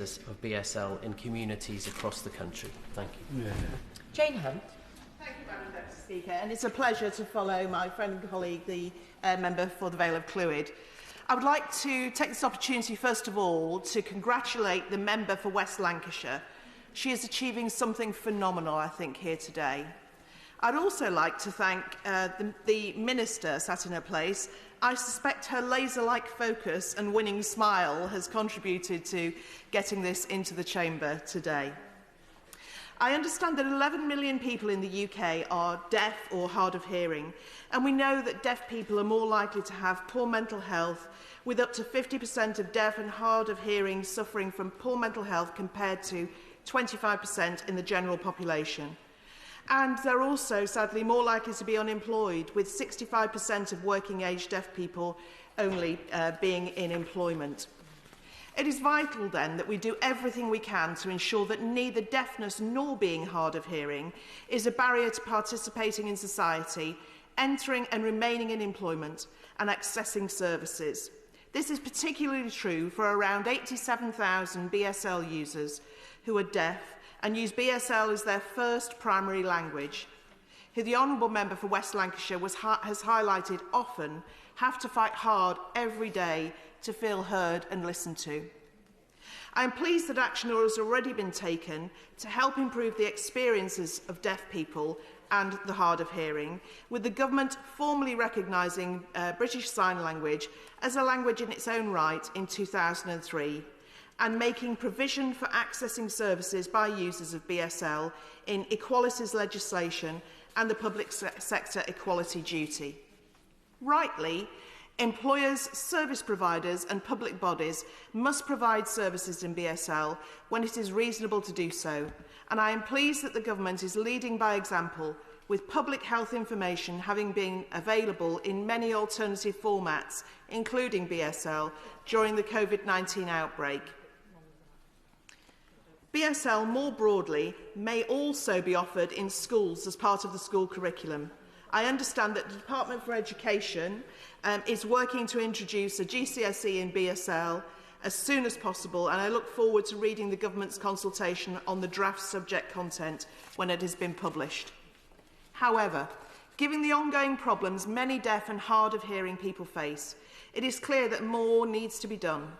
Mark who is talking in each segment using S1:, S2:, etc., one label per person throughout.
S1: of BSL in communities across the country. Thank you.
S2: Yeah.
S3: Jane Hunt.
S4: Thank you, Madam Deputy Speaker, and it's a pleasure to follow my friend and colleague, the member for the Vale of Clwyd. I would like to take this opportunity, first of all, to congratulate the member for West Lancashire. She is achieving something phenomenal, I think, here today. I'd also like to thank the Minister sat in her place. I suspect her laser-like focus and winning smile has contributed to getting this into the chamber today. I understand that 11 million people in the UK are deaf or hard of hearing, and we know that deaf people are more likely to have poor mental health, with up to 50% of deaf and hard of hearing suffering from poor mental health compared to 25% in the general population. And they're also, sadly, more likely to be unemployed, with 65% of working-age deaf people only being in employment. It is vital, then, that we do everything we can to ensure that neither deafness nor being hard of hearing is a barrier to participating in society, entering and remaining in employment, and accessing services. This is particularly true for around 87,000 BSL users who are deaf and use BSL as their first primary language, who the Honourable Member for West Lancashire has highlighted often have to fight hard every day to feel heard and listened to. I am pleased that action has already been taken to help improve the experiences of deaf people and the hard of hearing, with the government formally recognising British Sign Language as a language in its own right in 2003, and making provision for accessing services by users of BSL in equalities legislation and the public sector equality duty. Rightly, employers, service providers and public bodies must provide services in BSL when it is reasonable to do so, and I am pleased that the government is leading by example, with public health information having been available in many alternative formats, including BSL, during the COVID-19 outbreak. BSL, more broadly, may also be offered in schools as part of the school curriculum. I understand that the Department for Education is working to introduce a GCSE in BSL as soon as possible, and I look forward to reading the government's consultation on the draft subject content when it has been published. However, given the ongoing problems many deaf and hard of hearing people face, it is clear that more needs to be done.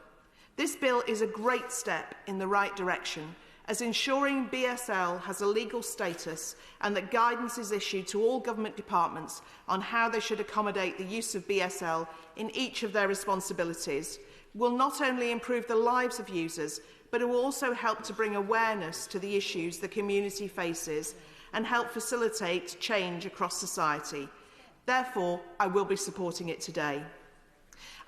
S4: This bill is a great step in the right direction, as ensuring BSL has a legal status and that guidance is issued to all government departments on how they should accommodate the use of BSL in each of their responsibilities will not only improve the lives of users, but it will also help to bring awareness to the issues the community faces and help facilitate change across society. Therefore, I will be supporting it today.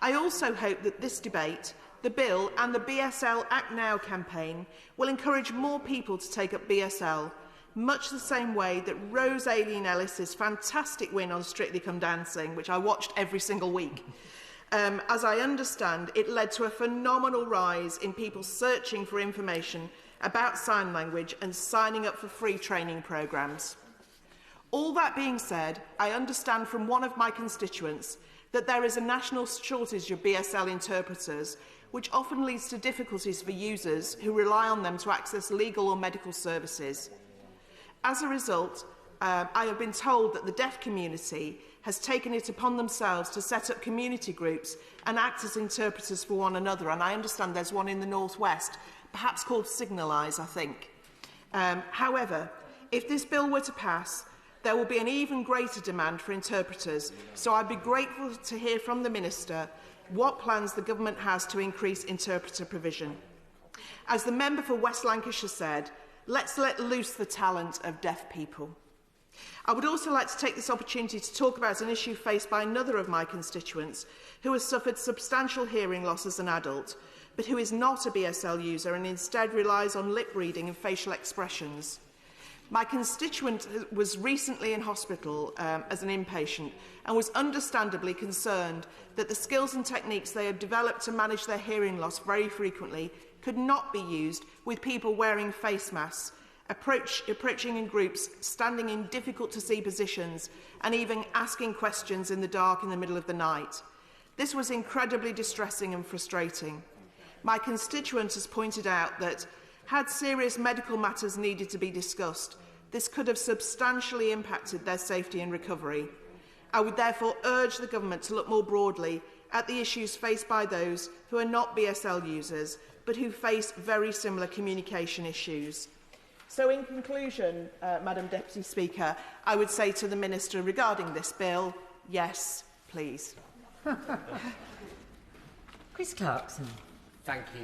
S4: I also hope that this debate, the bill and the BSL Act Now campaign will encourage more people to take up BSL, much the same way that Rose Aileen-Ellis's fantastic win on Strictly Come Dancing, which I watched every single week. As I understand, it led to a phenomenal rise in people searching for information about sign language and signing up for free training programmes. All that being said, I understand from one of my constituents that there is a national shortage of BSL interpreters, which often leads to difficulties for users who rely on them to access legal or medical services. As a result, I have been told that the deaf community has taken it upon themselves to set up community groups and act as interpreters for one another, and I understand there's one in the northwest, perhaps called Signalise, I think. However, if this bill were to pass, there will be an even greater demand for interpreters, so I'd be grateful to hear from the Minister what plans the government has to increase interpreter provision. As the member for West Lancashire said, let's let loose the talent of deaf people. I would also like to take this opportunity to talk about an issue faced by another of my constituents who has suffered substantial hearing loss as an adult, but who is not a BSL user and instead relies on lip reading and facial expressions. My constituent was recently in hospital as an inpatient and was understandably concerned that the skills and techniques they had developed to manage their hearing loss very frequently could not be used with people wearing face masks, approaching in groups, standing in difficult-to-see positions, and even asking questions in the dark in the middle of the night. This was incredibly distressing and frustrating. My constituent has pointed out that had serious medical matters needed to be discussed, this could have substantially impacted their safety and recovery. I would therefore urge the Government to look more broadly at the issues faced by those who are not BSL users, but who face very similar communication issues. So in conclusion, Madam Deputy Speaker, I would say to the Minister regarding this bill, yes, please.
S2: Chris Clarkson.
S1: Thank you.